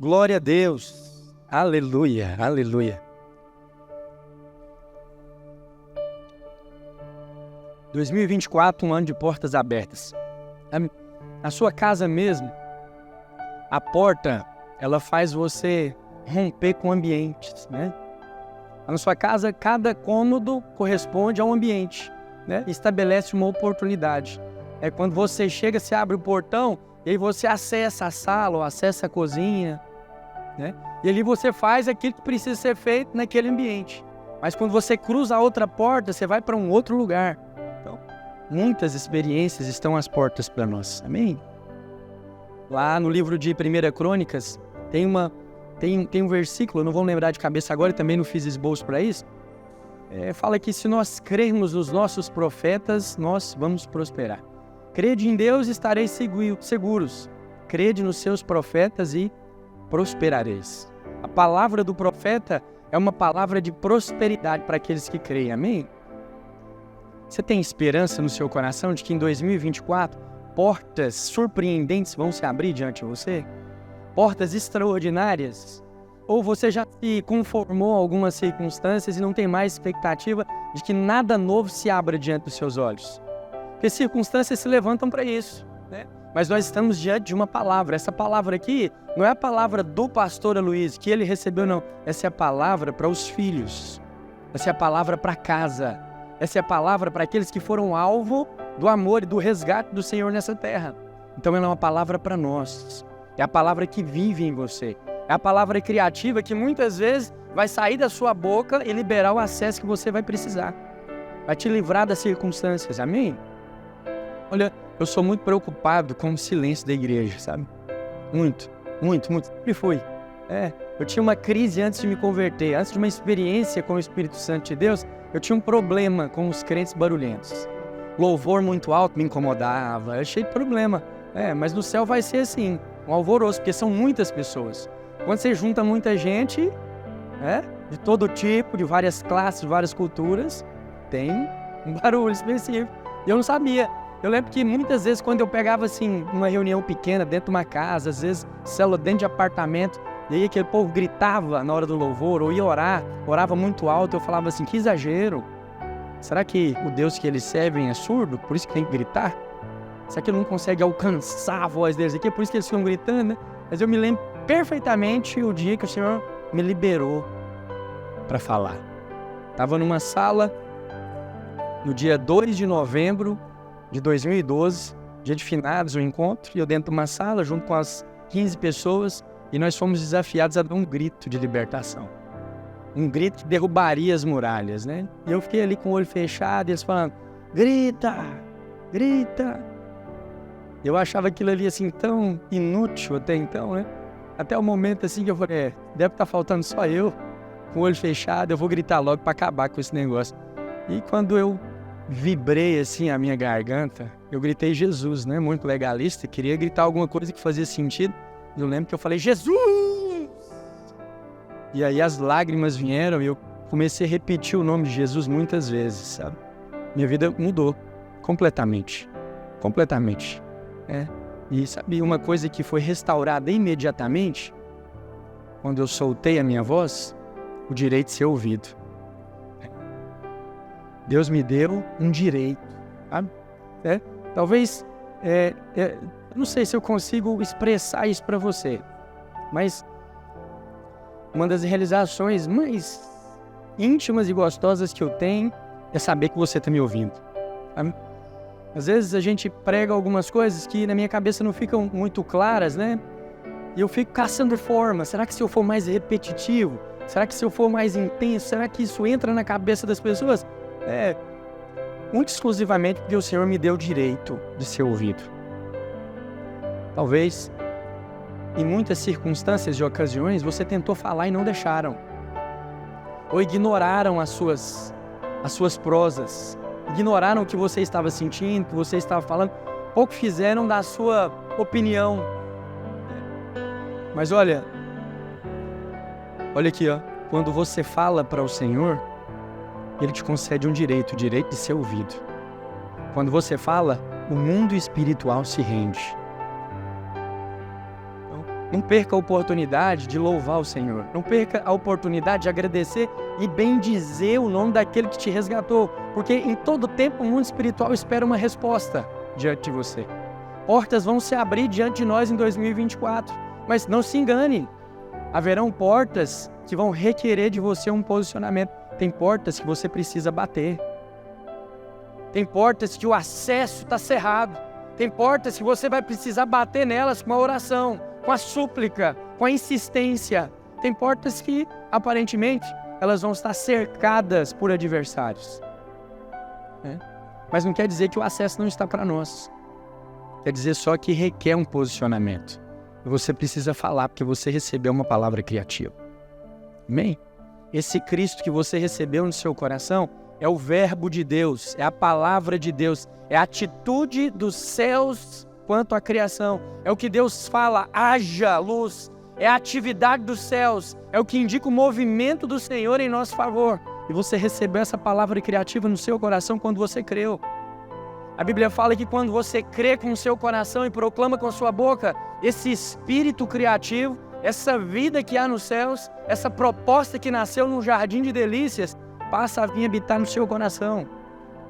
Glória a Deus. Aleluia, aleluia. 2024, um ano de portas abertas. Na sua casa mesmo, a porta, ela faz você romper com ambientes, né? Na sua casa, cada cômodo corresponde a um ambiente, né? Estabelece uma oportunidade. É quando você chega, você abre o portão, e aí você acessa a sala, ou acessa a cozinha, né? E ali você faz aquilo que precisa ser feito naquele ambiente. Mas quando você cruza a outra porta, você vai para um outro lugar. Então, muitas experiências estão às portas para nós. Amém? Lá no livro de 1 Crônicas, tem um versículo, eu não vou lembrar de cabeça agora, e também não fiz esboço para isso. Fala que se nós crermos nos nossos profetas, nós vamos prosperar. Crede em Deus e estareis seguros. Crede nos seus profetas e prosperareis. A palavra do profeta é uma palavra de prosperidade para aqueles que creem. Amém? Você tem esperança no seu coração de que em 2024 portas surpreendentes vão se abrir diante de você? Portas extraordinárias? Ou você já se conformou a algumas circunstâncias e não tem mais expectativa de que nada novo se abra diante dos seus olhos? Porque circunstâncias se levantam para isso, né? Mas nós estamos diante de uma palavra. Essa palavra aqui não é a palavra do pastor Aloysio, que ele recebeu, não. Essa é a palavra para os filhos. Essa é a palavra para casa. Essa é a palavra para aqueles que foram alvo do amor e do resgate do Senhor nessa terra. Então ela é uma palavra para nós. É a palavra que vive em você. É a palavra criativa que muitas vezes vai sair da sua boca e liberar o acesso que você vai precisar. Vai te livrar das circunstâncias. Amém? Olha, eu sou muito preocupado com o silêncio da igreja, sabe? Muito. Sempre fui. Eu tinha uma crise antes de me converter. Antes de uma experiência com o Espírito Santo de Deus, eu tinha um problema com os crentes barulhentos. Louvor muito alto me incomodava. Eu achei problema. Mas no céu vai ser assim, um alvoroço, porque são muitas pessoas. Quando você junta muita gente, de todo tipo, de várias classes, de várias culturas, tem um barulho específico. E eu não sabia. Eu lembro que muitas vezes quando eu pegava assim, uma reunião pequena dentro de uma casa, às vezes célula dentro de apartamento, e aí aquele povo gritava na hora do louvor, ou ia orar, orava muito alto, eu falava assim, que exagero. Será que o Deus que eles servem é surdo? Por isso que tem que gritar? Será que ele não consegue alcançar a voz deles aqui? Por isso que eles ficam gritando, né? Mas eu me lembro perfeitamente o dia que o Senhor me liberou para falar. Estava numa sala no dia 2 de novembro de 2012, dia de finados, o encontro, e eu dentro de uma sala junto com as 15 pessoas, e nós fomos desafiados a dar um grito de libertação. Um grito que derrubaria as muralhas, né? E eu fiquei ali com o olho fechado, e eles falando, grita, grita. Eu achava aquilo ali assim tão inútil até então, né? Até o momento assim que eu falei, deve estar faltando só eu, com o olho fechado, eu vou gritar logo para acabar com esse negócio. E quando eu vibrei assim a minha garganta, eu gritei Jesus, né? Muito legalista, queria gritar alguma coisa que fazia sentido. Eu lembro que eu falei, Jesus! E aí as lágrimas vieram e eu comecei a repetir o nome de Jesus muitas vezes, sabe? Minha vida mudou completamente. Completamente. E sabe uma coisa que foi restaurada imediatamente? Quando eu soltei a minha voz, o direito de ser ouvido. Deus me deu um direito, sabe? Talvez, eu não sei se eu consigo expressar isso para você, mas uma das realizações mais íntimas e gostosas que eu tenho é saber que você está me ouvindo. Sabe? Às vezes a gente prega algumas coisas que na minha cabeça não ficam muito claras, né? E eu fico caçando forma. Será que se eu for mais repetitivo? Será que se eu for mais intenso? Será que isso entra na cabeça das pessoas? Muito exclusivamente porque o Senhor me deu o direito de ser ouvido. Talvez, em muitas circunstâncias e ocasiões, você tentou falar e não deixaram. Ou ignoraram as suas prosas. Ignoraram o que você estava sentindo, o que você estava falando. Pouco fizeram da sua opinião. Mas olha aqui, quando você fala para o Senhor, Ele te concede um direito, o direito de ser ouvido. Quando você fala, o mundo espiritual se rende. Então, Não perca a oportunidade de louvar o Senhor. Não perca a oportunidade de agradecer e bendizer o nome daquele que te resgatou. Porque em todo tempo o mundo espiritual espera uma resposta diante de você. Portas vão se abrir diante de nós em 2024. Mas não se engane. Haverão portas que vão requerer de você um posicionamento. Tem portas que você precisa bater. Tem portas que o acesso está cerrado. Tem portas que você vai precisar bater nelas com a oração, com a súplica, com a insistência. Tem portas que, aparentemente, elas vão estar cercadas por adversários. Mas não quer dizer que o acesso não está para nós. Quer dizer só que requer um posicionamento. E você precisa falar, porque você recebeu uma palavra criativa. Amém? Esse Cristo que você recebeu no seu coração é o verbo de Deus, é a palavra de Deus, é a atitude dos céus quanto à criação. É o que Deus fala, haja luz, é a atividade dos céus, é o que indica o movimento do Senhor em nosso favor. E você recebeu essa palavra criativa no seu coração quando você creu. A Bíblia fala que quando você crê com o seu coração e proclama com a sua boca, esse espírito criativo, essa vida que há nos céus, essa proposta que nasceu num jardim de delícias, passa a vir habitar no seu coração,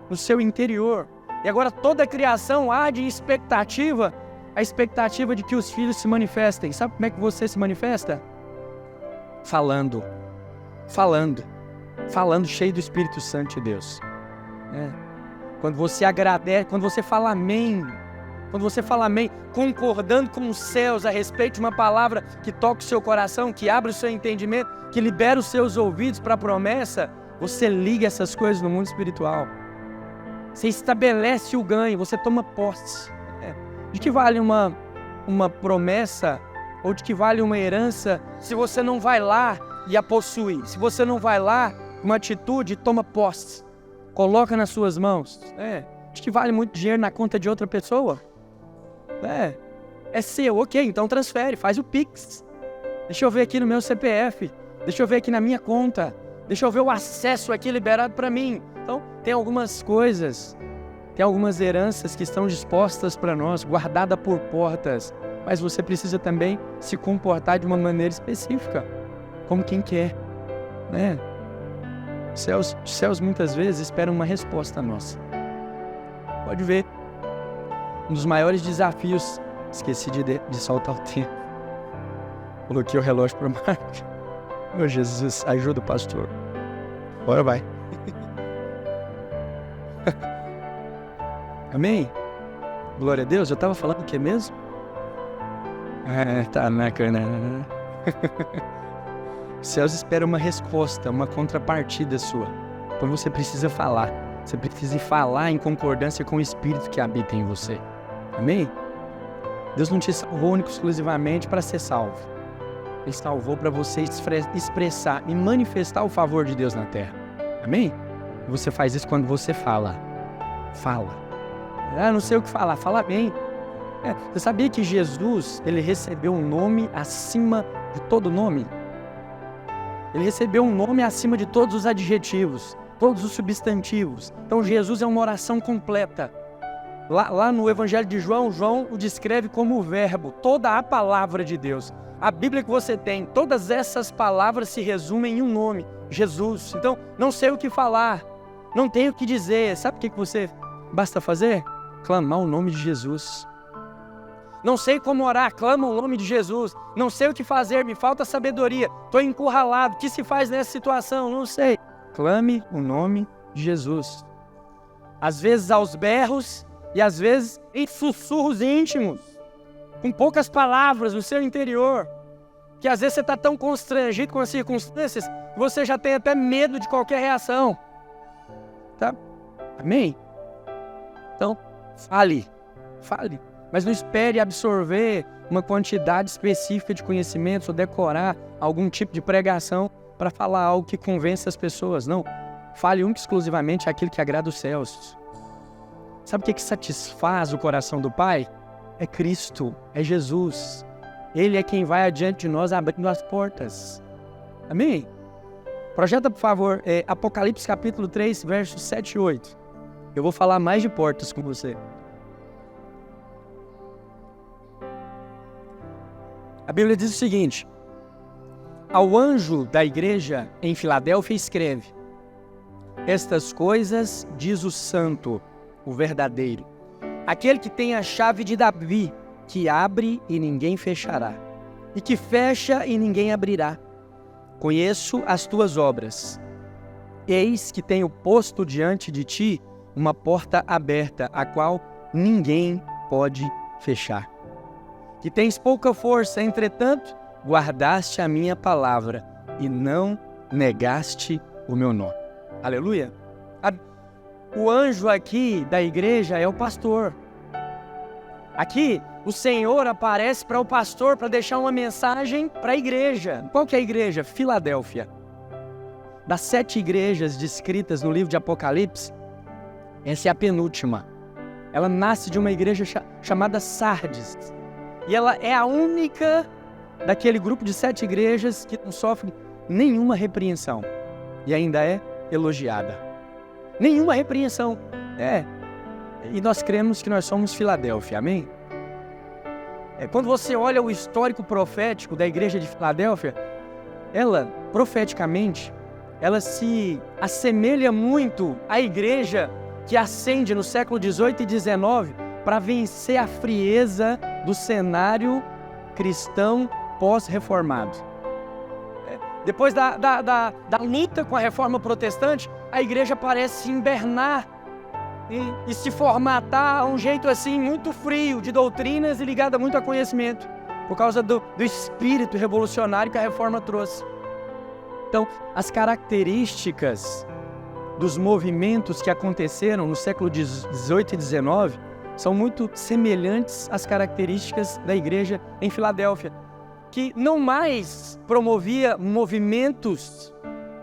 no seu interior. E agora toda a criação há de expectativa, a expectativa de que os filhos se manifestem. Sabe como é que você se manifesta? Falando, cheio do Espírito Santo de Deus. Quando você agradece, quando você fala amém, concordando com os céus a respeito de uma palavra que toca o seu coração, que abre o seu entendimento, que libera os seus ouvidos para a promessa, você liga essas coisas no mundo espiritual. Você estabelece o ganho, você toma posse. De que vale uma promessa ou de que vale uma herança se você não vai lá e a possui? Se você não vai lá, uma atitude, toma posse. Coloca nas suas mãos. De que vale muito dinheiro na conta de outra pessoa? É seu, ok, então transfere, faz o Pix. Deixa eu ver aqui no meu CPF. Deixa eu ver aqui na minha conta. Deixa eu ver o acesso aqui liberado para mim. Então, tem algumas coisas, tem algumas heranças que estão dispostas para nós, guardadas por portas. Mas você precisa também se comportar de uma maneira específica, como quem quer. Os céus muitas vezes esperam uma resposta nossa. Pode ver. Um dos maiores desafios... Esqueci de soltar o tempo. Coloquei o relógio para marca. Meu Jesus, ajuda o pastor. Bora, vai. Amém? Glória a Deus. Eu estava falando o que mesmo? Tá na cana. Os céus esperam uma resposta, uma contrapartida sua. Então você precisa falar. Você precisa falar em concordância com o Espírito que habita em você. Amém? Deus não te salvou único exclusivamente para ser salvo. Ele salvou para você expressar e manifestar o favor de Deus na terra. Amém? E você faz isso quando você fala. Fala. Não sei o que falar. Fala bem. Você sabia que Jesus, ele recebeu um nome acima de todo nome? Ele recebeu um nome acima de todos os adjetivos, todos os substantivos. Então Jesus é uma oração completa. Lá no Evangelho de João, João o descreve como o verbo, toda a palavra de Deus. A Bíblia que você tem, todas essas palavras se resumem em um nome, Jesus. Então, não sei o que falar, não tenho o que dizer. Sabe o que você basta fazer? Clamar o nome de Jesus. Não sei como orar, clama o nome de Jesus. Não sei o que fazer, me falta sabedoria. Estou encurralado, o que se faz nessa situação? Não sei. Clame o nome de Jesus. Às vezes aos berros e às vezes em sussurros íntimos, com poucas palavras no seu interior, que às vezes você está tão constrangido com as circunstâncias que você já tem até medo de qualquer reação. Tá? Amém? Então, fale. Mas não espere absorver uma quantidade específica de conhecimentos ou decorar algum tipo de pregação para falar algo que convence as pessoas. Não. Fale único exclusivamente aquilo que agrada os céus. Sabe o que satisfaz o coração do Pai? É Cristo, é Jesus. Ele é quem vai adiante de nós abrindo as portas. Amém? Projeta, por favor, Apocalipse capítulo 3, versos 7 e 8. Eu vou falar mais de portas com você. A Bíblia diz o seguinte: ao anjo da igreja em Filadélfia escreve: estas coisas diz o santo, o verdadeiro, aquele que tem a chave de Davi, que abre e ninguém fechará, e que fecha e ninguém abrirá. Conheço as tuas obras. Eis que tenho posto diante de ti uma porta aberta, a qual ninguém pode fechar. Que tens pouca força, entretanto, guardaste a minha palavra e não negaste o meu nome. Aleluia! O anjo aqui da igreja é o pastor. Aqui, o Senhor aparece para o pastor para deixar uma mensagem para a igreja. Qual que é a igreja? Filadélfia. Das 7 igrejas descritas no livro de Apocalipse, essa é a penúltima. Ela nasce de uma igreja chamada Sardes. E ela é a única daquele grupo de 7 igrejas que não sofre nenhuma repreensão. E ainda é elogiada. Nenhuma repreensão. E nós cremos que nós somos Filadélfia, amém? Quando você olha o histórico profético da igreja de Filadélfia, ela, profeticamente, ela se assemelha muito à igreja que ascende no século XVIII e XIX para vencer a frieza do cenário cristão pós-reformado. Depois da luta com a reforma protestante, a igreja parece invernar e se formatar a um jeito assim muito frio de doutrinas e ligada muito a conhecimento, por causa do espírito revolucionário que a reforma trouxe. Então, as características dos movimentos que aconteceram no século XVIII e XIX são muito semelhantes às características da igreja em Filadélfia, que não mais promovia movimentos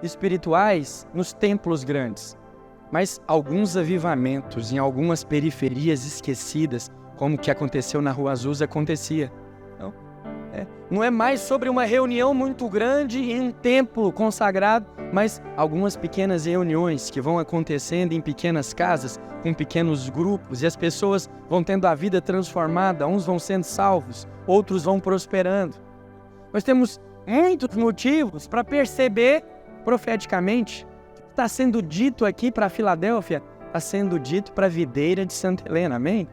espirituais nos templos grandes, mas alguns avivamentos em algumas periferias esquecidas, como o que aconteceu na Rua Azusa acontecia. Não é mais sobre uma reunião muito grande em um templo consagrado, mas algumas pequenas reuniões que vão acontecendo em pequenas casas, com pequenos grupos, e as pessoas vão tendo a vida transformada, uns vão sendo salvos, outros vão prosperando. Nós temos muitos motivos para perceber profeticamente que está sendo dito aqui para Filadélfia, está sendo dito para a videira de Santa Helena, amém?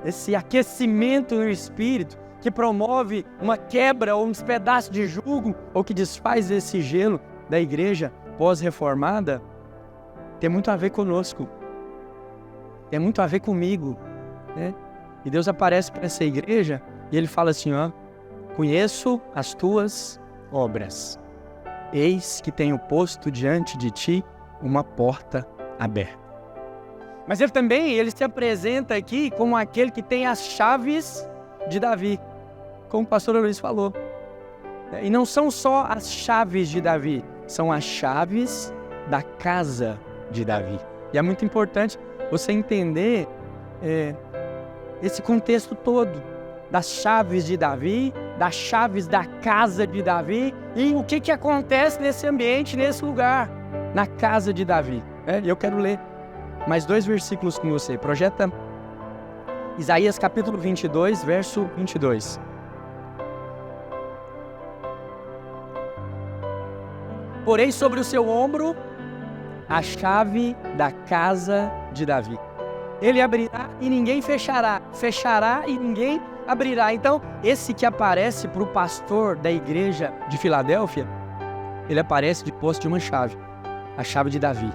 Esse aquecimento no espírito que promove uma quebra ou uns pedaços de jugo, ou que desfaz esse gelo da igreja pós-reformada, tem muito a ver conosco, tem muito a ver comigo, né? E Deus aparece para essa igreja e Ele fala assim, conheço as tuas obras, eis que tenho posto diante de ti uma porta aberta. Mas ele se apresenta aqui como aquele que tem as chaves de Davi, como o pastor Luiz falou. E não são só as chaves de Davi, são as chaves da casa de Davi. E é muito importante você entender esse contexto todo das chaves de Davi, das chaves da casa de Davi e o que acontece nesse ambiente, nesse lugar, na casa de Davi. Eu quero ler mais 2 versículos com você. Projeta Isaías capítulo 22, verso 22. Porei sobre o seu ombro a chave da casa de Davi. Ele abrirá e ninguém fechará, fechará e ninguém abrirá. Então, esse que aparece para o pastor da igreja de Filadélfia, ele aparece de posse de uma chave, a chave de Davi,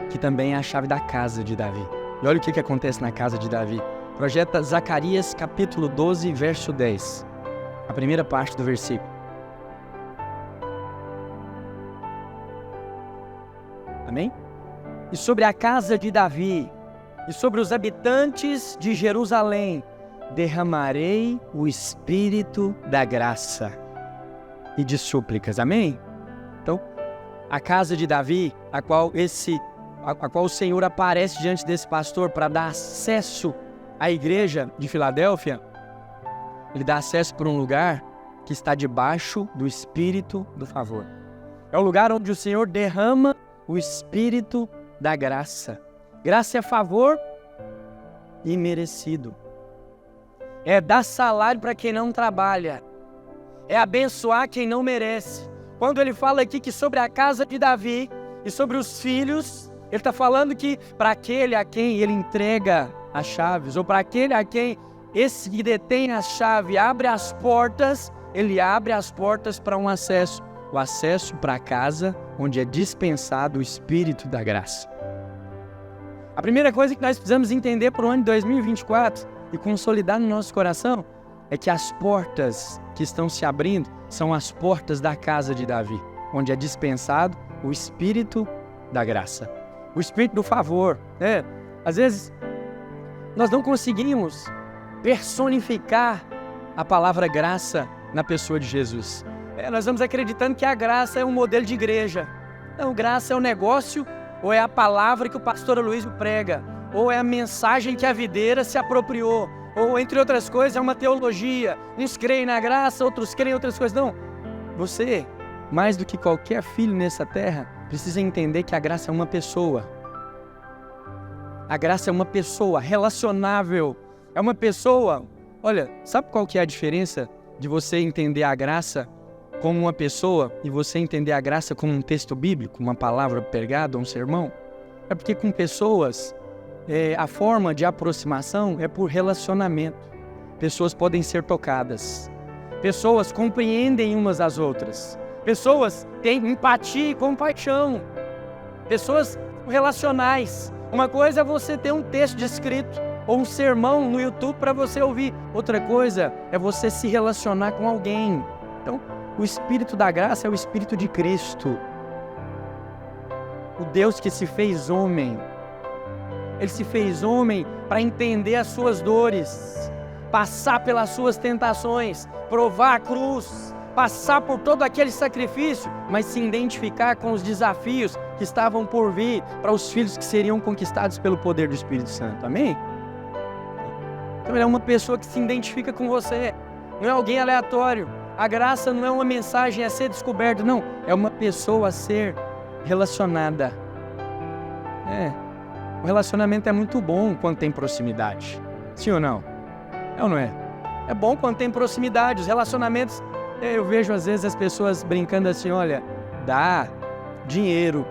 que também é a chave da casa de Davi. E olha o que acontece na casa de Davi. Projeta Zacarias capítulo 12, verso 10, a primeira parte do versículo. Amém? E sobre a casa de Davi, e sobre os habitantes de Jerusalém, derramarei o Espírito da graça e de súplicas. Amém? Então, a casa de Davi, a qual o Senhor aparece diante desse pastor para dar acesso à igreja de Filadélfia, ele dá acesso por um lugar que está debaixo do Espírito do favor. É o lugar onde o Senhor derrama o Espírito da graça. Graça é favor imerecido. é dar salário para quem não trabalha, é abençoar quem não merece. Quando ele fala aqui que sobre a casa de Davi e sobre os filhos, ele está falando que para aquele a quem ele entrega as chaves, ou para aquele a quem esse que detém a chave abre as portas, ele abre as portas para um acesso, o acesso para a casa onde é dispensado o Espírito da graça. A primeira coisa que nós precisamos entender para o ano de 2024 e consolidar no nosso coração é que as portas que estão se abrindo são as portas da casa de Davi, onde é dispensado o Espírito da graça, o Espírito do favor. Às vezes nós não conseguimos personificar a palavra graça na pessoa de Jesus. Nós vamos acreditando que a graça é um modelo de igreja. Não, graça é um negócio, ou é a palavra que o pastor Aloysio prega, ou é a mensagem que a videira se apropriou, ou entre outras coisas é uma teologia. Uns creem na graça, outros creem em outras coisas. Não, você, mais do que qualquer filho nessa terra, precisa entender que a graça é uma pessoa. A graça é uma pessoa relacionável. É uma pessoa. Olha, sabe qual que é a diferença de você entender a graça como uma pessoa e você entender a graça como um texto bíblico, uma palavra pregada, um sermão? É porque com pessoas, a forma de aproximação é por relacionamento. Pessoas podem ser tocadas. Pessoas compreendem umas às outras. Pessoas têm empatia e compaixão. Pessoas relacionais. Uma coisa é você ter um texto escrito ou um sermão no YouTube para você ouvir. Outra coisa é você se relacionar com alguém. Então, o Espírito da graça é o Espírito de Cristo. O Deus que se fez homem. Ele se fez homem para entender as suas dores, passar pelas suas tentações, provar a cruz, passar por todo aquele sacrifício, mas se identificar com os desafios que estavam por vir para os filhos que seriam conquistados pelo poder do Espírito Santo. Amém? Então ele é uma pessoa que se identifica com você, não é alguém aleatório. A graça não é uma mensagem a ser descoberta, não. É uma pessoa a ser relacionada. O relacionamento é muito bom quando tem proximidade. Sim ou não? É ou não é? É bom quando tem proximidade. Os relacionamentos, eu vejo às vezes as pessoas brincando assim, olha, dá dinheiro.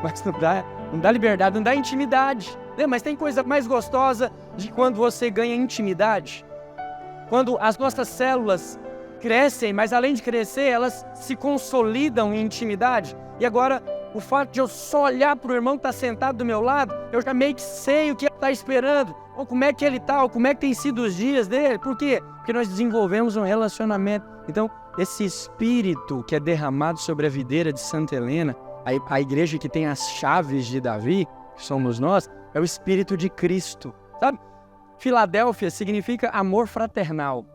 Mas não dá liberdade, não dá intimidade. Mas tem coisa mais gostosa de quando você ganha intimidade. Quando as nossas células crescem, mas além de crescer, elas se consolidam em intimidade. E agora, o fato de eu só olhar para o irmão que está sentado do meu lado, eu já meio que sei o que ele está esperando, ou como é que ele está, ou como é que tem sido os dias dele. Por quê? Porque nós desenvolvemos um relacionamento. Então, esse espírito que é derramado sobre a videira de Santa Helena, a igreja que tem as chaves de Davi, que somos nós, é o Espírito de Cristo, sabe? Filadélfia significa amor fraternal.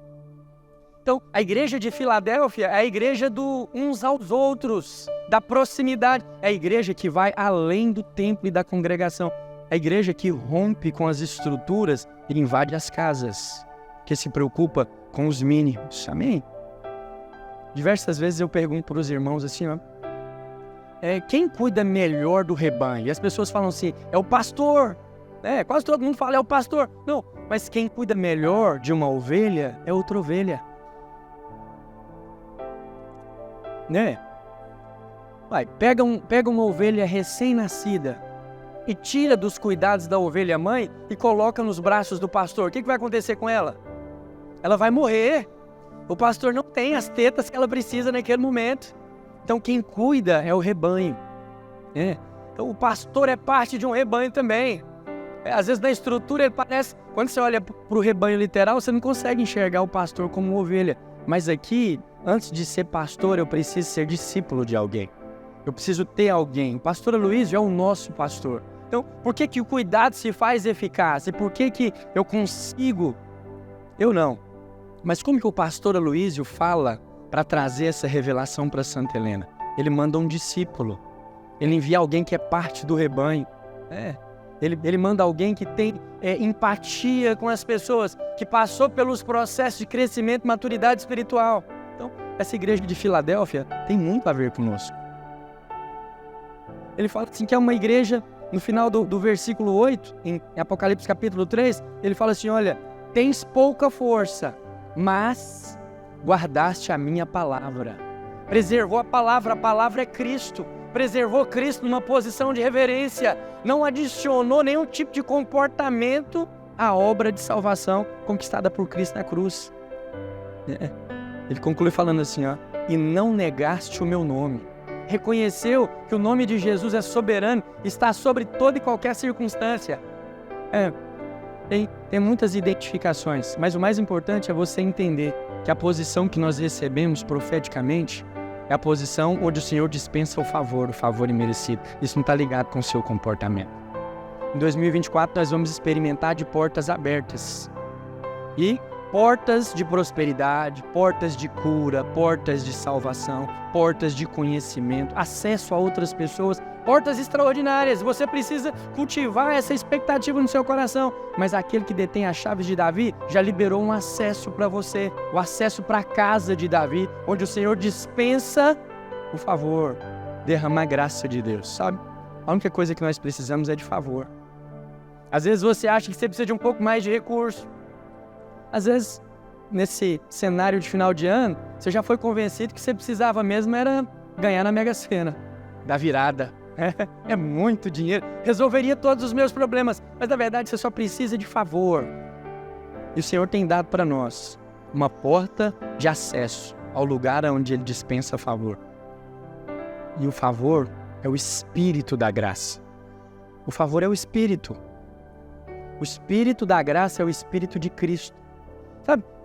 Então, a igreja de Filadélfia é a igreja do uns aos outros, da proximidade. É a igreja que vai além do templo e da congregação. É a igreja que rompe com as estruturas e invade as casas, que se preocupa com os mínimos. Amém? Diversas vezes eu pergunto para os irmãos assim, quem cuida melhor do rebanho? E as pessoas falam assim, é o pastor. Quase todo mundo fala, é o pastor. Não, mas quem cuida melhor de uma ovelha é outra ovelha. Pega uma ovelha recém-nascida e tira dos cuidados da ovelha mãe e coloca nos braços do pastor. O que vai acontecer com ela? Ela vai morrer. O pastor não tem as tetas que ela precisa naquele momento. Então quem cuida é o rebanho. Então o pastor é parte de um rebanho também. Às vezes na estrutura ele parece... Quando você olha para o rebanho literal, você não consegue enxergar o pastor como uma ovelha. Mas aqui, antes de ser pastor, eu preciso ser discípulo de alguém. Eu preciso ter alguém. O pastor Aloysio é o nosso pastor. Então, por que o cuidado se faz eficaz? E por que eu consigo? Eu não. Mas como que o pastor Aloysio fala para trazer essa revelação para Santa Helena? Ele manda um discípulo. Ele envia alguém que é parte do rebanho. Ele manda alguém que tem empatia com as pessoas, que passou pelos processos de crescimento e maturidade espiritual. Então, essa igreja de Filadélfia tem muito a ver conosco. Ele fala assim que é uma igreja no final do versículo 8, em Apocalipse capítulo 3, ele fala assim, olha, tens pouca força, mas guardaste a minha palavra. Preservou a palavra é Cristo. Preservou Cristo numa posição de reverência. Não adicionou nenhum tipo de comportamento à obra de salvação conquistada por Cristo na cruz. Ele conclui falando assim, ó, e não negaste o meu nome. Reconheceu que o nome de Jesus é soberano, está sobre toda e qualquer circunstância. Tem muitas identificações, mas o mais importante é você entender que a posição que nós recebemos profeticamente é a posição onde o Senhor dispensa o favor imerecido. Isso não está ligado com o seu comportamento. Em 2024 nós vamos experimentar de portas abertas. E portas de prosperidade, portas de cura, portas de salvação, portas de conhecimento, acesso a outras pessoas, portas extraordinárias. Você precisa cultivar essa expectativa no seu coração. Mas aquele que detém as chaves de Davi já liberou um acesso para você, o acesso para a casa de Davi, onde o Senhor dispensa o favor, derrama a graça de Deus, sabe? A única coisa que nós precisamos é de favor. Às vezes você acha que você precisa de um pouco mais de recurso. Às vezes, nesse cenário de final de ano, você já foi convencido que você precisava mesmo era ganhar na Mega Sena, da virada. É muito dinheiro, resolveria todos os meus problemas, mas na verdade você só precisa de favor. E o Senhor tem dado para nós uma porta de acesso ao lugar onde Ele dispensa favor. E o favor é o Espírito da graça. O favor é o Espírito. O Espírito da graça é o Espírito de Cristo.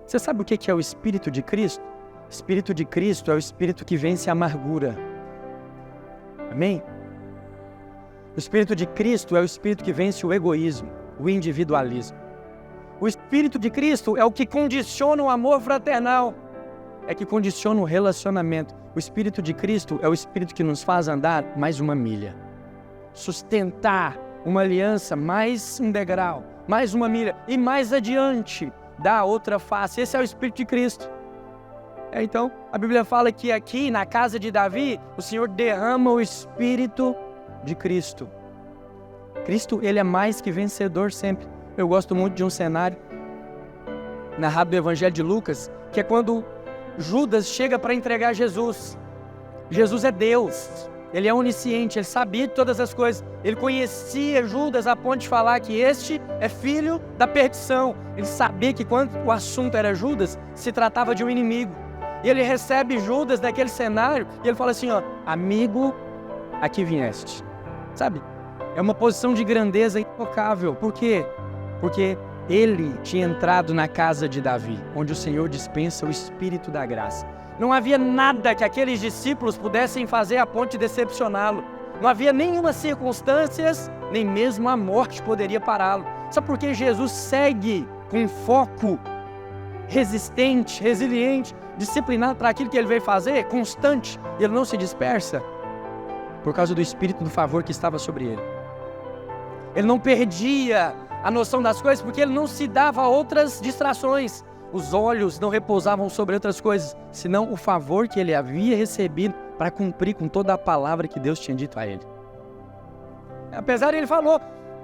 Você sabe o que é o Espírito de Cristo? O Espírito de Cristo é o Espírito que vence a amargura. Amém? O Espírito de Cristo é o Espírito que vence o egoísmo, o individualismo. O Espírito de Cristo é o que condiciona o amor fraternal, é que condiciona o relacionamento. O Espírito de Cristo é o Espírito que nos faz andar mais uma milha, sustentar uma aliança mais um degrau, mais uma milha e mais adiante da outra face. Esse é o Espírito de Cristo. Então, a Bíblia fala que aqui na casa de Davi, o Senhor derrama o Espírito de Cristo. Cristo, Ele é mais que vencedor sempre. Eu gosto muito de um cenário narrado do Evangelho de Lucas, que é quando Judas chega para entregar Jesus. Jesus é Deus, Ele é onisciente, Ele sabia de todas as coisas. Ele conhecia Judas a ponto de falar que este é filho da perdição. Ele sabia que quando o assunto era Judas, se tratava de um inimigo. E ele recebe Judas naquele cenário e ele fala assim, ó, amigo, aqui vieste. Sabe? É uma posição de grandeza intocável. Por quê? Porque ele tinha entrado na casa de Davi, onde o Senhor dispensa o Espírito da graça. Não havia nada que aqueles discípulos pudessem fazer a ponto de decepcioná-lo. Não havia nenhuma circunstância, nem mesmo a morte poderia pará-lo. Sabe por que Jesus segue com foco, resistente, resiliente, disciplinado para aquilo que ele veio fazer, constante, e ele não se dispersa? Por causa do Espírito do favor que estava sobre ele. Ele não perdia a noção das coisas porque ele não se dava a outras distrações. Os olhos não repousavam sobre outras coisas, senão o favor que ele havia recebido para cumprir com toda a palavra que Deus tinha dito a ele. Apesar de ele falou,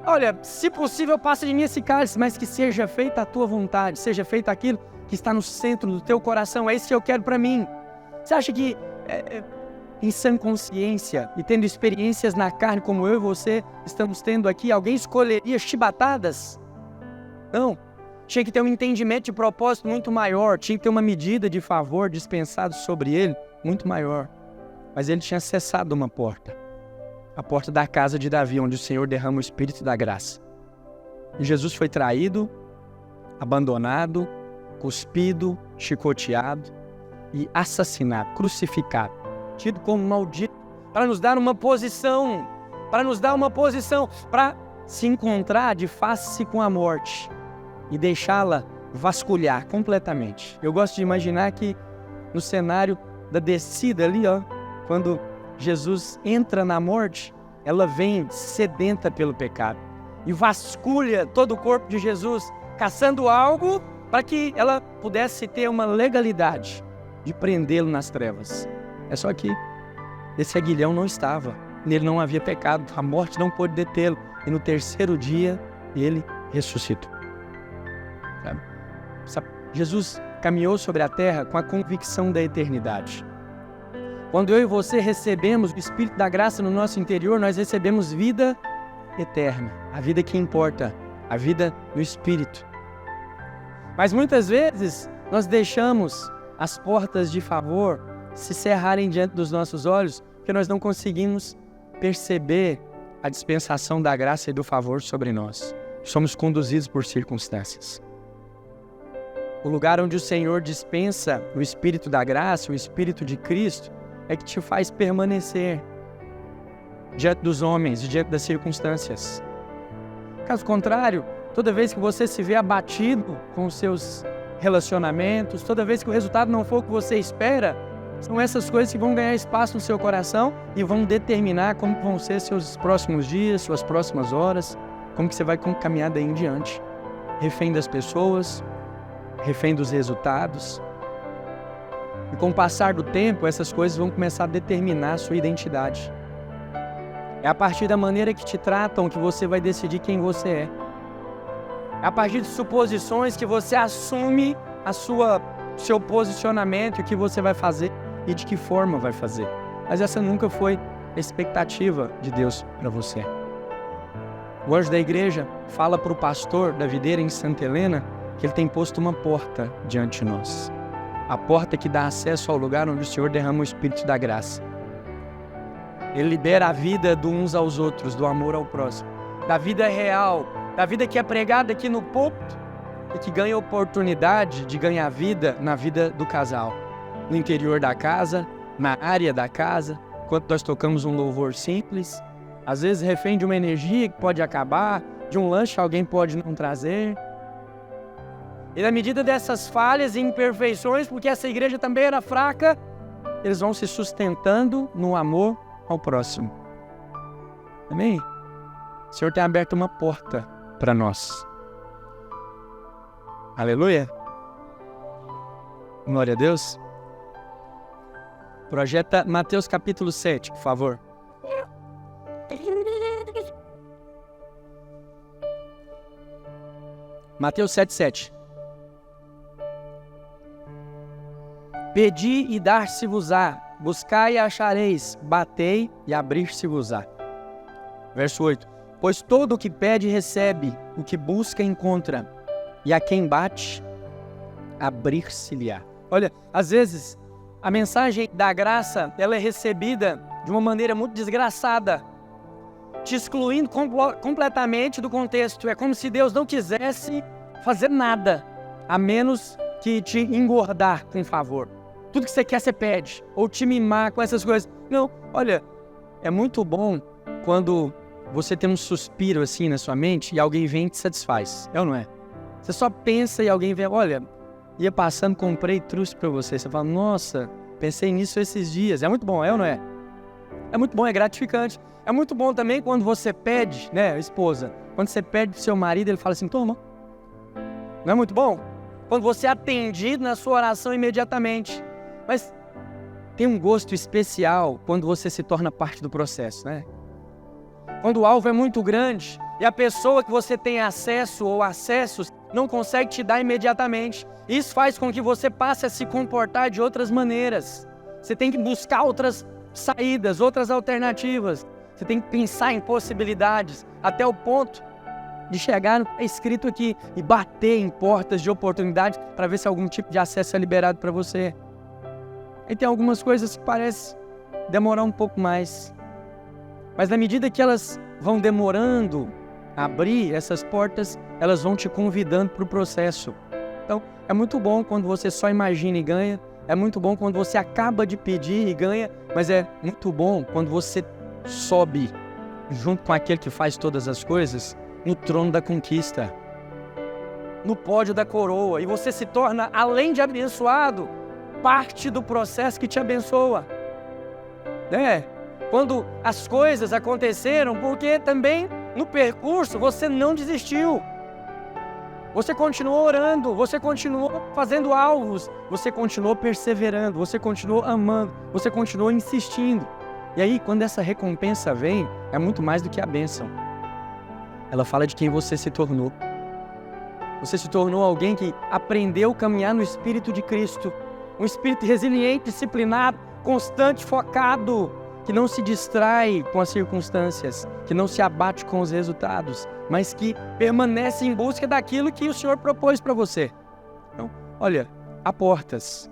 olha, se possível passa de mim esse cálice, mas que seja feita a tua vontade, seja feito aquilo que está no centro do teu coração, é isso que eu quero para mim. Você acha que em sã consciência e tendo experiências na carne como eu e você estamos tendo aqui, alguém escolheria chibatadas? Não. Tinha que ter um entendimento de propósito muito maior, tinha que ter uma medida de favor dispensado sobre ele muito maior. Mas ele tinha acessado uma porta, a porta da casa de Davi, onde o Senhor derrama o Espírito da graça. E Jesus foi traído, abandonado, cuspido, chicoteado e assassinado, crucificado, tido como maldito, para nos dar uma posição, para se encontrar de face com a morte e deixá-la vasculhar completamente. Eu gosto de imaginar que no cenário da descida ali, ó, quando Jesus entra na morte, ela vem sedenta pelo pecado e vasculha todo o corpo de Jesus, caçando algo para que ela pudesse ter uma legalidade de prendê-lo nas trevas. É só que esse aguilhão não estava. nele não havia pecado, a morte não pôde detê-lo, e no terceiro dia ele ressuscitou. Jesus caminhou sobre a terra com a convicção da eternidade. Quando eu e você recebemos o Espírito da graça no nosso interior, nós recebemos vida eterna, a vida que importa, a vida do Espírito. Mas muitas vezes nós deixamos as portas de favor se cerrarem diante dos nossos olhos, porque nós não conseguimos perceber a dispensação da graça e do favor sobre nós. Somos conduzidos por circunstâncias. O lugar onde o Senhor dispensa o Espírito da graça, o Espírito de Cristo, é que te faz permanecer diante dos homens e diante das circunstâncias. Caso contrário, toda vez que você se vê abatido com os seus relacionamentos, toda vez que o resultado não for o que você espera, são essas coisas que vão ganhar espaço no seu coração e vão determinar como vão ser seus próximos dias, suas próximas horas, como que você vai caminhar daí em diante. Refém das pessoas, refém dos resultados. E com o passar do tempo, essas coisas vão começar a determinar a sua identidade. É a partir da maneira que te tratam que você vai decidir quem você é. É a partir de suposições que você assume seu posicionamento, o que você vai fazer e de que forma vai fazer. Mas essa nunca foi a expectativa de Deus para você. O anjo da igreja fala para o pastor da videira em Santa Helena que ele tem posto uma porta diante de nós. A porta que dá acesso ao lugar onde o Senhor derrama o Espírito da graça. Ele libera a vida de uns aos outros, do amor ao próximo, da vida real, da vida que é pregada aqui no púlpito e que ganha oportunidade de ganhar vida na vida do casal, no interior da casa, na área da casa, enquanto nós tocamos um louvor simples, às vezes refém de uma energia que pode acabar, de um lanche alguém pode não trazer. E na medida dessas falhas e imperfeições, porque essa igreja também era fraca, eles vão se sustentando no amor ao próximo. Amém? O Senhor tem aberto uma porta para nós. Aleluia! Glória a Deus. Projeta Mateus capítulo 7, por favor. Mateus 7:7. Pedi e dar-se-vos-á, buscai e achareis, batei e abrir-se-vos-á. Verso 8. Pois todo o que pede recebe, o que busca encontra, e a quem bate, abrir-se-lhe-á. Olha, às vezes a mensagem da graça, ela é recebida de uma maneira muito desgraçada, te excluindo completamente do contexto. É como se Deus não quisesse fazer nada, a menos que te engordar com favor. Tudo que você quer, você pede, ou te mimar com essas coisas. Não, olha, é muito bom quando você tem um suspiro assim na sua mente e alguém vem e te satisfaz. É ou não é? Você só pensa e alguém vem, olha, ia passando, comprei trouxe pra você. Você fala, nossa, pensei nisso esses dias. É muito bom, é ou não é? É muito bom, é gratificante. É muito bom também quando você pede, né, esposa, quando você pede pro seu marido, ele fala assim, toma. Não é muito bom? Quando você é atendido na sua oração imediatamente. Mas tem um gosto especial quando você se torna parte do processo, né? Quando o alvo é muito grande e a pessoa que você tem acesso ou acessos não consegue te dar imediatamente. Isso faz com que você passe a se comportar de outras maneiras. Você tem que buscar outras saídas, outras alternativas. Você tem que pensar em possibilidades até o ponto de chegar, é escrito aqui, e bater em portas de oportunidade para ver se algum tipo de acesso é liberado para você. E tem algumas coisas que parecem demorar um pouco mais. Mas na medida que elas vão demorando a abrir essas portas, elas vão te convidando para o processo. Então, é muito bom quando você só imagina e ganha. É muito bom quando você acaba de pedir e ganha. Mas é muito bom quando você sobe junto com aquele que faz todas as coisas no trono da conquista, no pódio da coroa. E você se torna, além de abençoado, parte do processo que te abençoa. Né? Quando as coisas aconteceram, porque também no percurso você não desistiu. Você continuou orando, você continuou fazendo alvos, você continuou perseverando, você continuou amando, você continuou insistindo. E aí, quando essa recompensa vem, é muito mais do que a bênção. Ela fala de quem você se tornou. Você se tornou alguém que aprendeu a caminhar no Espírito de Cristo. Um espírito resiliente, disciplinado, constante, focado, que não se distrai com as circunstâncias, que não se abate com os resultados, mas que permanece em busca daquilo que o Senhor propôs para você. Então, olha, há portas,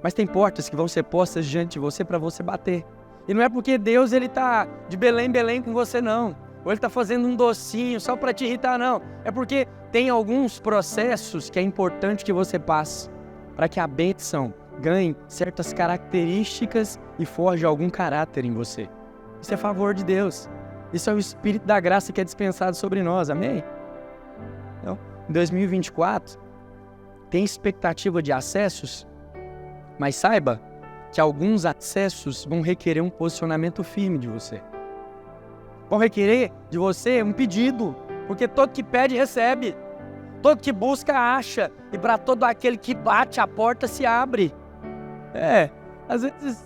mas tem portas que vão ser postas diante de você para você bater. E não é porque Deus está de Belém, Belém com você, não. Ou Ele está fazendo um docinho só para te irritar, não. É porque tem alguns processos que é importante que você passe para que a bênção ganhe certas características e forje algum caráter em você. Isso é favor de Deus. Isso é o Espírito da graça que é dispensado sobre nós, amém? Então, em 2024, tem expectativa de acessos, mas saiba que alguns acessos vão requerer um posicionamento firme de você. Vão requerer de você um pedido, porque todo que pede, recebe. Todo que busca, acha. E para todo aquele que bate, a porta se abre. Às vezes,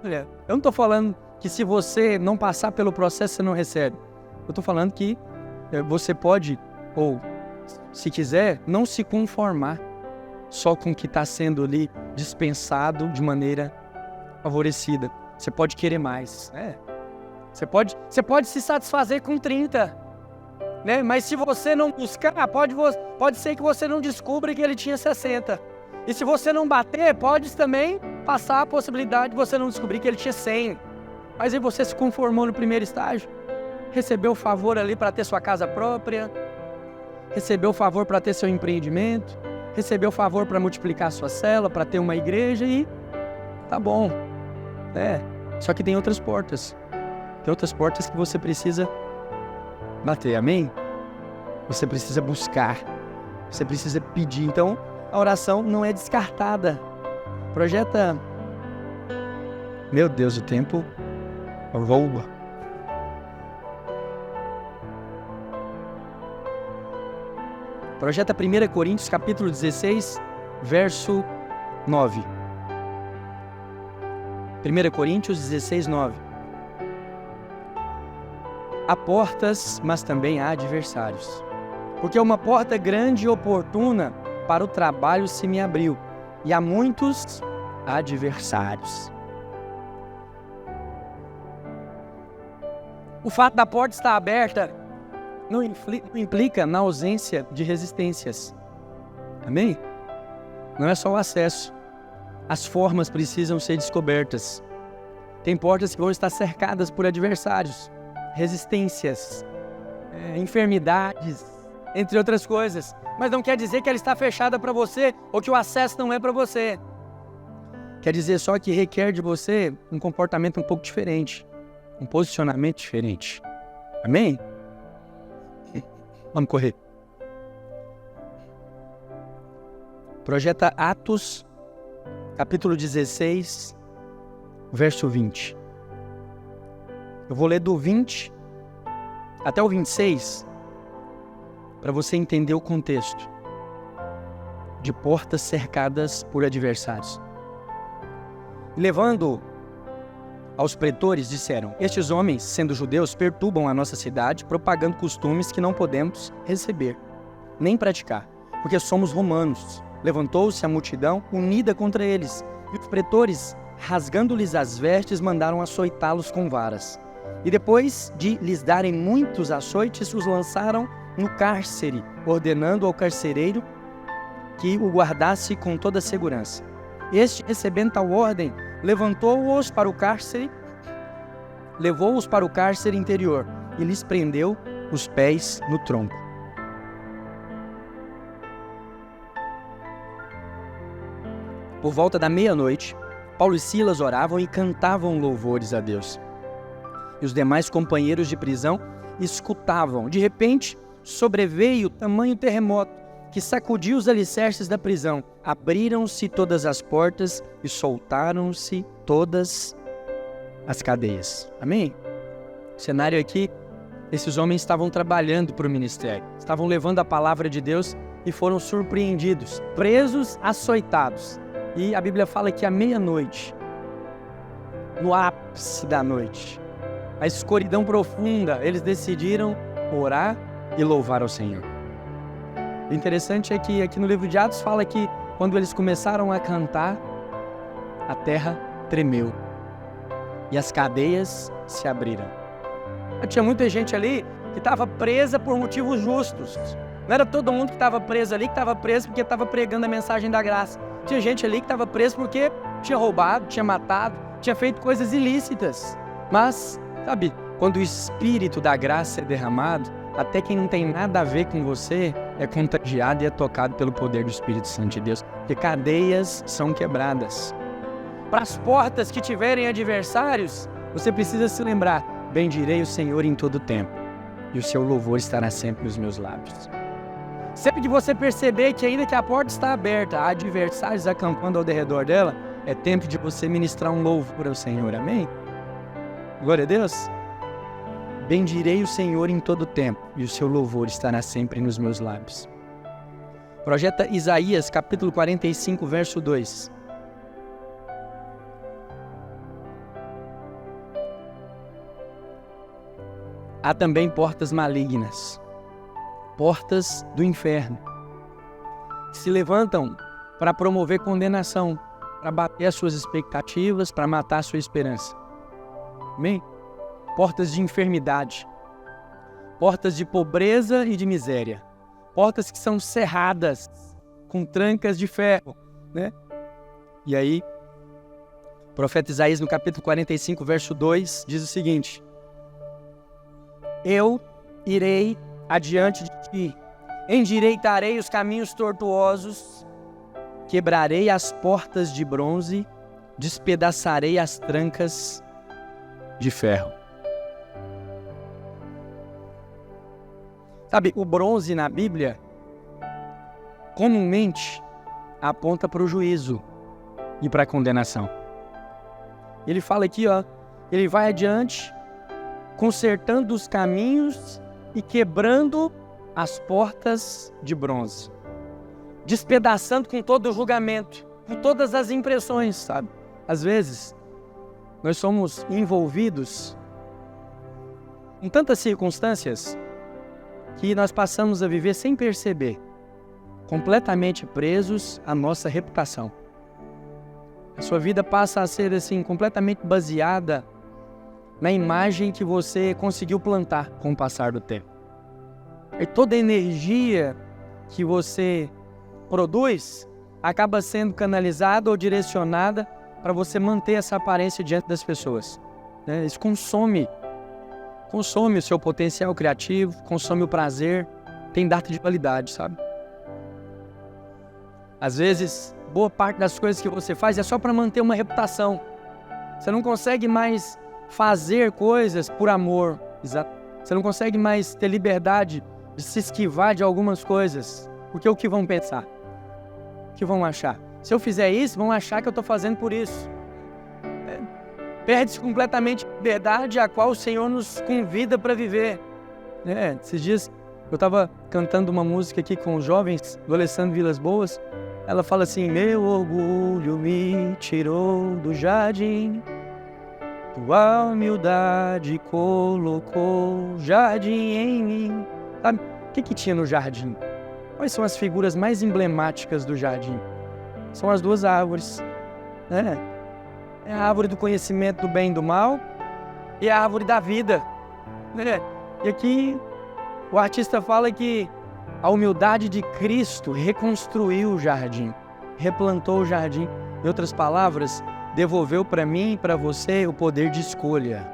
olha, eu não estou falando que se você não passar pelo processo, você não recebe. Eu estou falando que você pode, ou se quiser, não se conformar só com o que está sendo ali dispensado de maneira favorecida. Você pode querer mais. Você pode se satisfazer com 30. Né? Mas se você não buscar, pode ser que você não descubra que ele tinha 60. E se você não bater, pode também passar a possibilidade de você não descobrir que ele tinha 100. Mas aí você se conformou no primeiro estágio, recebeu o favor ali para ter sua casa própria, recebeu o favor para ter seu empreendimento, recebeu o favor para multiplicar sua célula, para ter uma igreja e tá bom. Só que tem outras portas. Tem outras portas que você precisa bater, amém? Você precisa buscar, você precisa pedir. Então, a oração não é descartada. Projeta... Meu Deus, o tempo voa. Projeta 1 Coríntios, capítulo 16, verso 9. 1 Coríntios 16, 9. Há portas, mas também há adversários. Porque uma porta grande e oportuna para o trabalho se me abriu, e há muitos adversários. O fato da porta estar aberta não implica na ausência de resistências. Amém? Não é só o acesso. As formas precisam ser descobertas. Tem portas que vão estar cercadas por adversários, resistências, enfermidades, entre outras coisas. Mas não quer dizer que ela está fechada para você ou que o acesso não é para você. Quer dizer só que requer de você um comportamento um pouco diferente, um posicionamento diferente. Amém? Vamos correr. Projeta Atos, capítulo 16, verso 20. Eu vou ler do 20 até o 26, para você entender o contexto de portas cercadas por adversários. Levando aos pretores, disseram: estes homens, sendo judeus, perturbam a nossa cidade, propagando costumes que não podemos receber, nem praticar, porque somos romanos. Levantou-se a multidão unida contra eles, e os pretores, rasgando-lhes as vestes, mandaram açoitá-los com varas. E depois de lhes darem muitos açoites, os lançaram no cárcere, ordenando ao carcereiro que o guardasse com toda a segurança. Este, recebendo tal ordem, levou-os para o cárcere interior e lhes prendeu os pés no tronco. Por volta da meia-noite, Paulo e Silas oravam e cantavam louvores a Deus. E os demais companheiros de prisão escutavam. De repente, sobreveio tamanho terremoto que sacudiu os alicerces da prisão. Abriram-se todas as portas e soltaram-se todas as cadeias. Amém? O cenário aqui, esses homens estavam trabalhando para o ministério, estavam levando a palavra de Deus e foram surpreendidos, presos, açoitados. E a Bíblia fala que à meia-noite, no ápice da noite, a escuridão profunda, eles decidiram orar e louvar ao Senhor. O interessante é que aqui no livro de Atos fala que quando eles começaram a cantar, a terra tremeu e as cadeias se abriram. Tinha muita gente ali que estava presa por motivos justos. Não era todo mundo que estava preso ali, que estava preso porque estava pregando a mensagem da graça. Tinha gente ali que estava preso porque tinha roubado, tinha matado, tinha feito coisas ilícitas. Mas, sabe, quando o Espírito da graça é derramado, até quem não tem nada a ver com você é contagiado e é tocado pelo poder do Espírito Santo de Deus. Porque cadeias são quebradas. Para as portas que tiverem adversários, você precisa se lembrar: bendirei o Senhor em todo tempo, e o seu louvor estará sempre nos meus lábios. Sempre que você perceber que ainda que a porta está aberta, há adversários acampando ao redor dela, é tempo de você ministrar um louvor ao Senhor, amém? Glória a Deus. Bendirei o Senhor em todo tempo, e o seu louvor estará sempre nos meus lábios. Projeta Isaías, capítulo 45, verso 2. Há também portas malignas, portas do inferno, que se levantam para promover condenação, para bater as suas expectativas, para matar a sua esperança. Amém? Portas de enfermidade, portas de pobreza e de miséria, portas que são cerradas com trancas de ferro, né? E aí, o profeta Isaías, no capítulo 45, verso 2, diz o seguinte: eu irei adiante de ti, endireitarei os caminhos tortuosos, quebrarei as portas de bronze, despedaçarei as trancas de ferro. Sabe, o bronze na Bíblia comumente aponta para o juízo e para a condenação. Ele fala aqui, ele vai adiante, consertando os caminhos e quebrando as portas de bronze, despedaçando com todo o julgamento, com todas as impressões, sabe? Às vezes, nós somos envolvidos em tantas circunstâncias que nós passamos a viver sem perceber, completamente presos à nossa reputação. A sua vida passa a ser assim, completamente baseada na imagem que você conseguiu plantar com o passar do tempo. E toda a energia que você produz acaba sendo canalizada ou direcionada para você manter essa aparência diante das pessoas. Isso consome o seu potencial criativo, consome o prazer, tem data de validade, sabe? Às vezes, boa parte das coisas que você faz é só para manter uma reputação. Você não consegue mais fazer coisas por amor, você não consegue mais ter liberdade de se esquivar de algumas coisas, porque o que vão pensar? O que vão achar? Se eu fizer isso, vão achar que eu estou fazendo por isso. Perde-se completamente a liberdade a qual o Senhor nos convida para viver. Esses dias eu estava cantando uma música aqui com os jovens do Alessandro Vilas Boas. Ela fala assim: meu orgulho me tirou do jardim, tua humildade colocou jardim em mim. Sabe, o que tinha no jardim? Quais são as figuras mais emblemáticas do jardim? São as duas árvores. É a árvore do conhecimento do bem e do mal e a árvore da vida. E aqui o artista fala que a humildade de Cristo reconstruiu o jardim, replantou o jardim. Em outras palavras, devolveu para mim e para você o poder de escolha.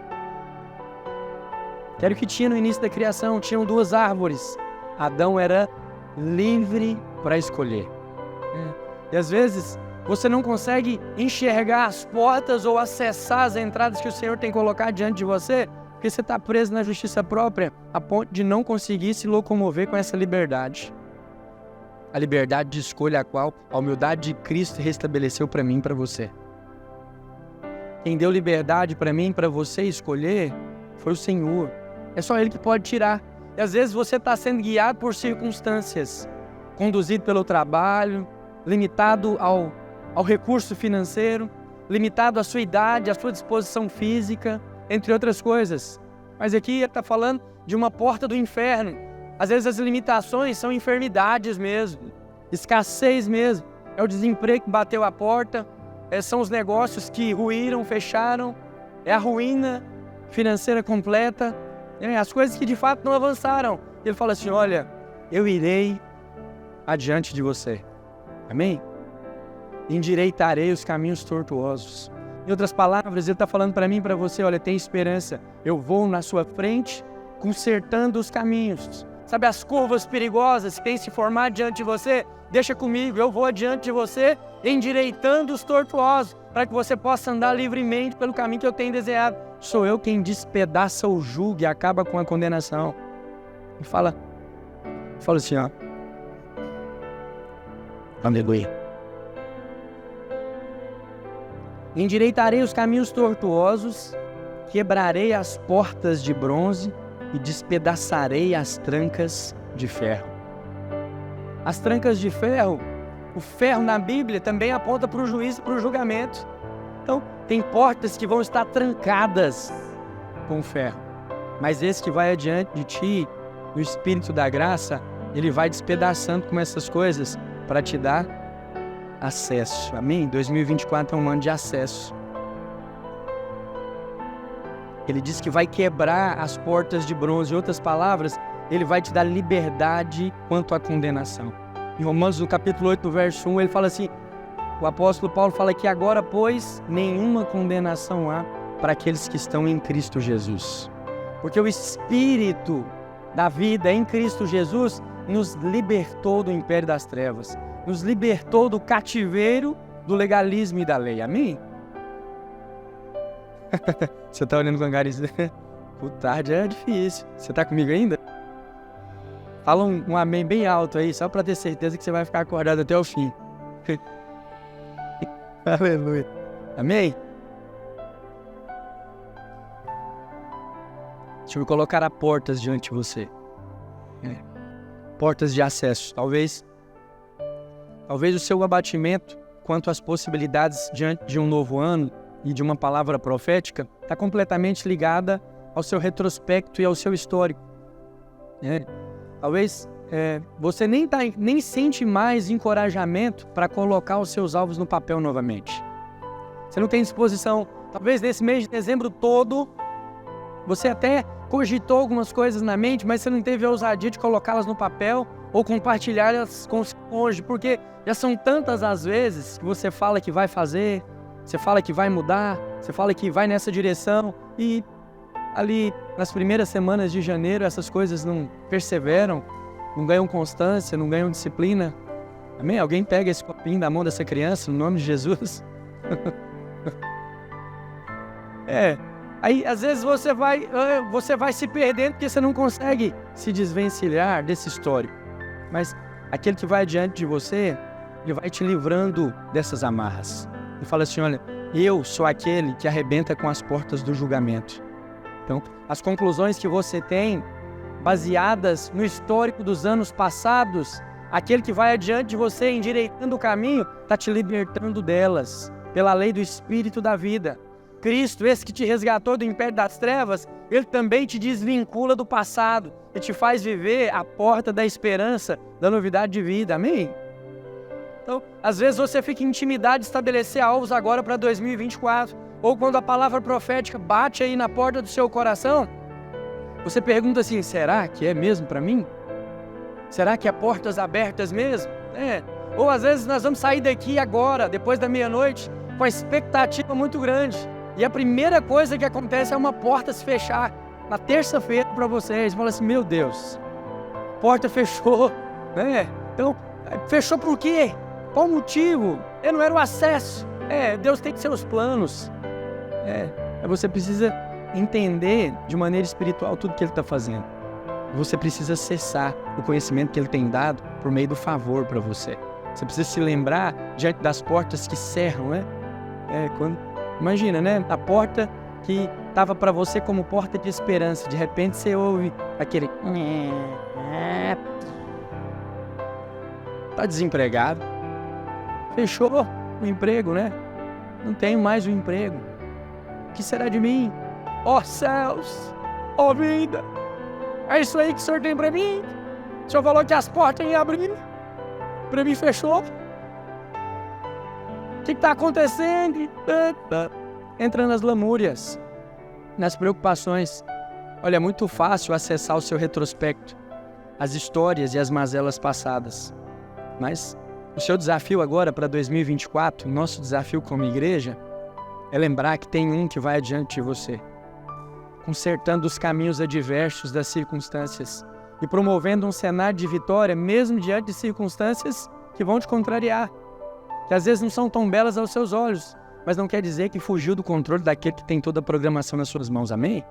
Que era o que tinha no início da criação. Tinham duas árvores. Adão era livre para escolher. E às vezes você não consegue enxergar as portas ou acessar as entradas que o Senhor tem colocado diante de você, porque você está preso na justiça própria, a ponto de não conseguir se locomover com essa liberdade. A liberdade de escolha a qual a humildade de Cristo restabeleceu para mim e para você. Quem deu liberdade para mim e para você escolher foi o Senhor. É só Ele que pode tirar. E às vezes você está sendo guiado por circunstâncias, conduzido pelo trabalho, limitado ao recurso financeiro, limitado à sua idade, à sua disposição física, entre outras coisas. Mas aqui ele está falando de uma porta do inferno. Às vezes as limitações são enfermidades mesmo, escassez mesmo. É o desemprego que bateu a porta, são os negócios que ruíram, fecharam, é a ruína financeira completa, as coisas que de fato não avançaram. Ele fala assim, olha, eu irei adiante de você. Amém? Endireitarei os caminhos tortuosos. Em outras palavras, ele está falando para mim e para você, olha, tem esperança. Eu vou na sua frente, consertando os caminhos. Sabe as curvas perigosas que têm se formado diante de você? Deixa comigo, eu vou adiante de você, endireitando os tortuosos, para que você possa andar livremente pelo caminho que eu tenho desejado. Sou eu quem despedaça o jugo e acaba com a condenação. E fala assim, ó. Aleluia. Endireitarei os caminhos tortuosos, quebrarei as portas de bronze e despedaçarei as trancas de ferro. As trancas de ferro, o ferro na Bíblia também aponta para o juízo e para o julgamento. Então, tem portas que vão estar trancadas com ferro. Mas esse que vai adiante de ti, o Espírito da graça, ele vai despedaçando com essas coisas para te dar acesso. Amém? 2024 é um ano de acesso. Ele diz que vai quebrar as portas de bronze. Em outras palavras, ele vai te dar liberdade quanto à condenação. Em Romanos, no capítulo 8, no verso 1, ele fala assim, o apóstolo Paulo fala que agora, pois, nenhuma condenação há para aqueles que estão em Cristo Jesus. Porque o Espírito da vida em Cristo Jesus nos libertou do império das trevas, nos libertou do cativeiro do legalismo e da lei. Amém? Você está olhando com a cara por tarde é difícil. Você está comigo ainda? Fala um amém bem alto aí, só para ter certeza que você vai ficar acordado até o fim. Aleluia. Amém? Deixa eu colocar a portas diante de você. Portas de acesso. Talvez o seu abatimento quanto às possibilidades diante de um novo ano e de uma palavra profética está completamente ligada ao seu retrospecto e ao seu histórico. Talvez você nem sente mais encorajamento para colocar os seus alvos no papel novamente. Você não tem disposição. Talvez nesse mês de dezembro todo, você até cogitou algumas coisas na mente, mas você não teve a ousadia de colocá-las no papel ou compartilhá-las com o seu cônjuge, porque já são tantas as vezes que você fala que vai fazer, você fala que vai mudar, você fala que vai nessa direção e ali nas primeiras semanas de janeiro essas coisas não perseveram, não ganham constância, não ganham disciplina. Amém? Alguém pega esse copinho da mão dessa criança no nome de Jesus? Aí às vezes você vai se perdendo porque você não consegue se desvencilhar desse histórico. Mas aquele que vai adiante de você, ele vai te livrando dessas amarras. Ele fala assim, olha, eu sou aquele que arrebenta com as portas do julgamento. Então, as conclusões que você tem, baseadas no histórico dos anos passados, aquele que vai adiante de você, endireitando o caminho, está te libertando delas, pela lei do Espírito da vida. Cristo, esse que te resgatou do império das trevas, ele também te desvincula do passado e te faz viver a porta da esperança, da novidade de vida. Amém? Então, às vezes você fica intimidado de estabelecer alvos agora para 2024, ou quando a palavra profética bate aí na porta do seu coração, você pergunta assim, será que é mesmo para mim? Será que é portas abertas mesmo? Ou às vezes nós vamos sair daqui agora, depois da meia-noite, com a expectativa muito grande. E a primeira coisa que acontece é uma porta se fechar na terça-feira para vocês. Fala assim, meu Deus, porta fechou, né? Então, fechou por quê? Qual o motivo? Não era o acesso. Deus tem seus planos. Você precisa entender de maneira espiritual tudo que Ele está fazendo. Você precisa cessar o conhecimento que Ele tem dado por meio do favor para você. Você precisa se lembrar diante das portas que cerram, né? Imagina, né? A porta que estava para você como porta de esperança. De repente você ouve aquele... Tá desempregado. Fechou o emprego, né? não tenho mais um emprego. O que será de mim? Ó céus, ó vida, é isso aí que o Senhor tem para mim? O Senhor falou que as portas iam abrir, para mim fechou. O que está acontecendo? Entra nas lamúrias, nas preocupações. Olha, é muito fácil acessar o seu retrospecto, as histórias e as mazelas passadas. Mas o seu desafio agora para 2024, nosso desafio como igreja, é lembrar que tem um que vai adiante de você, consertando os caminhos adversos das circunstâncias e promovendo um cenário de vitória, mesmo diante de circunstâncias que vão te contrariar, que às vezes não são tão belas aos seus olhos, mas não quer dizer que fugiu do controle daquele que tem toda a programação nas suas mãos, amém?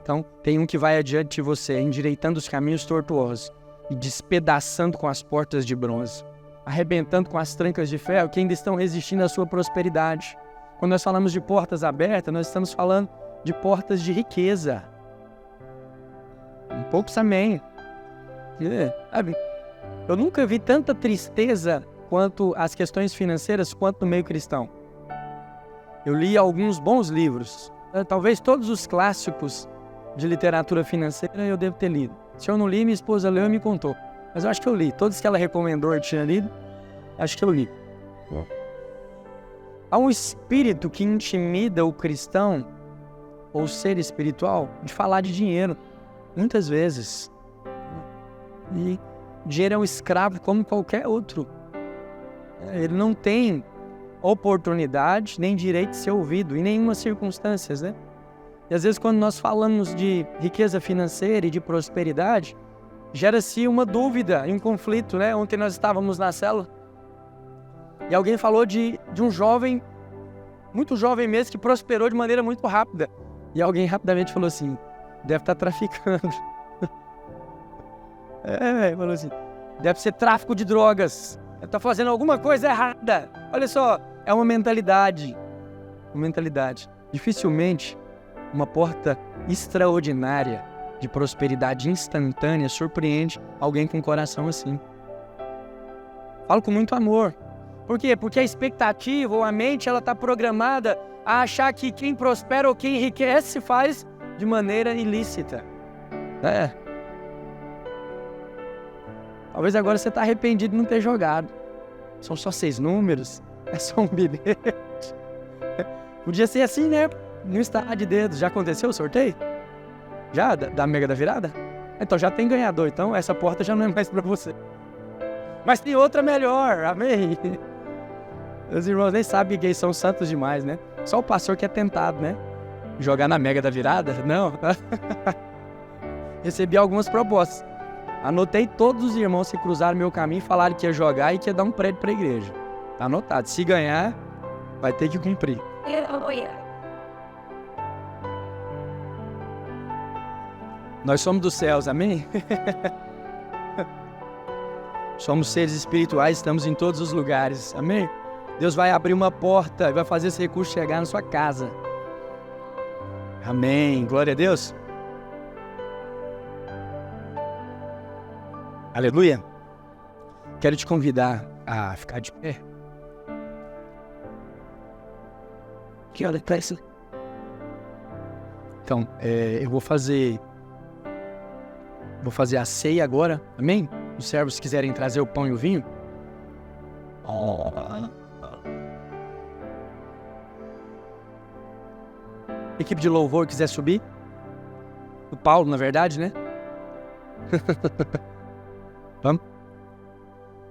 Então, tem um que vai adiante de você, endireitando os caminhos tortuosos e despedaçando com as portas de bronze, arrebentando com as trancas de ferro que ainda estão resistindo à sua prosperidade. Quando nós falamos de portas abertas, nós estamos falando de portas de riqueza. Poucos amém. Eu nunca vi tanta tristeza quanto as questões financeiras, quanto no meio cristão. Eu li alguns bons livros, talvez todos os clássicos de literatura financeira eu devo ter lido. Se eu não li, minha esposa leu e me contou. Mas eu acho que eu li. Todos que ela recomendou eu tinha lido, acho que eu li. Há um espírito que intimida o cristão, ou ser espiritual, de falar de dinheiro. Muitas vezes. E dinheiro é um escravo como qualquer outro. Ele não tem oportunidade nem direito de ser ouvido em nenhuma circunstância, né? E às vezes quando nós falamos de riqueza financeira e de prosperidade, gera-se uma dúvida e um conflito, né? Ontem nós estávamos na célula e alguém falou de um jovem, muito jovem mesmo, que prosperou de maneira muito rápida. E alguém rapidamente falou assim, deve estar traficando. Falou assim, deve ser tráfico de drogas. Está fazendo alguma coisa errada. Olha só, é uma mentalidade. Uma mentalidade. Dificilmente uma porta extraordinária de prosperidade instantânea surpreende alguém com um coração assim. Falo com muito amor. Por quê? Porque a expectativa ou a mente ela está programada a achar que quem prospera ou quem enriquece faz de maneira ilícita. Talvez agora você está arrependido de não ter jogado. São só 6 números, é só um bilhete. Podia ser assim, né? No estalar de dedos. Já aconteceu o sorteio? Já? Da Mega da Virada? Então já tem ganhador, então essa porta já não é mais para você. Mas tem outra melhor, amém? Os irmãos nem sabem que eles são santos demais, né? Só o pastor que é tentado, né? Jogar na Mega da Virada? Não. Recebi algumas propostas. Anotei todos os irmãos que cruzaram meu caminho e falaram que ia jogar e que ia dar um prédio para a igreja. Tá anotado. Se ganhar, vai ter que cumprir. Nós somos dos céus, amém? Somos seres espirituais, estamos em todos os lugares, amém? Deus vai abrir uma porta e vai fazer esse recurso chegar na sua casa. Amém, glória a Deus. Aleluia. Quero te convidar a ficar de pé. Que hora é isso? Então, eu vou fazer a ceia agora, amém? Os servos quiserem trazer o pão e o vinho. Equipe de louvor quiser subir. O Paulo, na verdade, né? Vamos?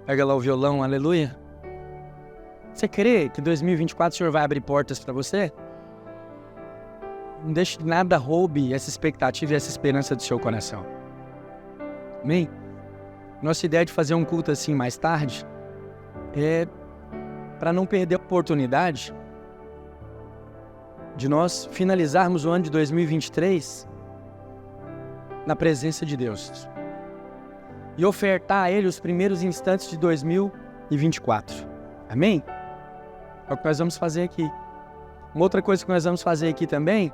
Pega lá o violão, aleluia. Você crê que 2024 o Senhor vai abrir portas para você? Não deixe que nada roube essa expectativa e essa esperança do seu coração. Amém? Nossa ideia de fazer um culto assim mais tarde é para não perder a oportunidade de nós finalizarmos o ano de 2023 na presença de Deus e ofertar a Ele os primeiros instantes de 2024. Amém? É o que nós vamos fazer aqui. Uma outra coisa que nós vamos fazer aqui também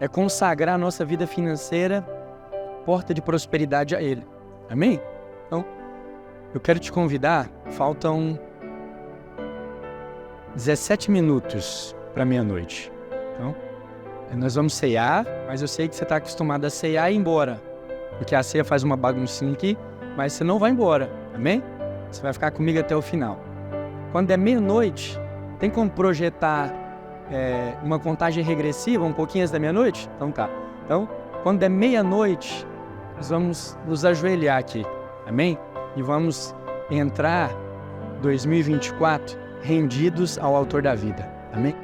é consagrar a nossa vida financeira, porta de prosperidade a Ele. Amém? Então, eu quero te convidar, faltam 17 minutos para meia-noite. Então, nós vamos ceiar, mas eu sei que você está acostumado a ceiar e ir embora. Porque a ceia faz uma baguncinha aqui, mas você não vai embora, amém? Você vai ficar comigo até o final. Quando é meia-noite, tem como projetar uma contagem regressiva um pouquinho antes da meia-noite? Então tá. Então, quando é meia-noite, nós vamos nos ajoelhar aqui, amém? E vamos entrar 2024 rendidos ao Autor da vida, amém?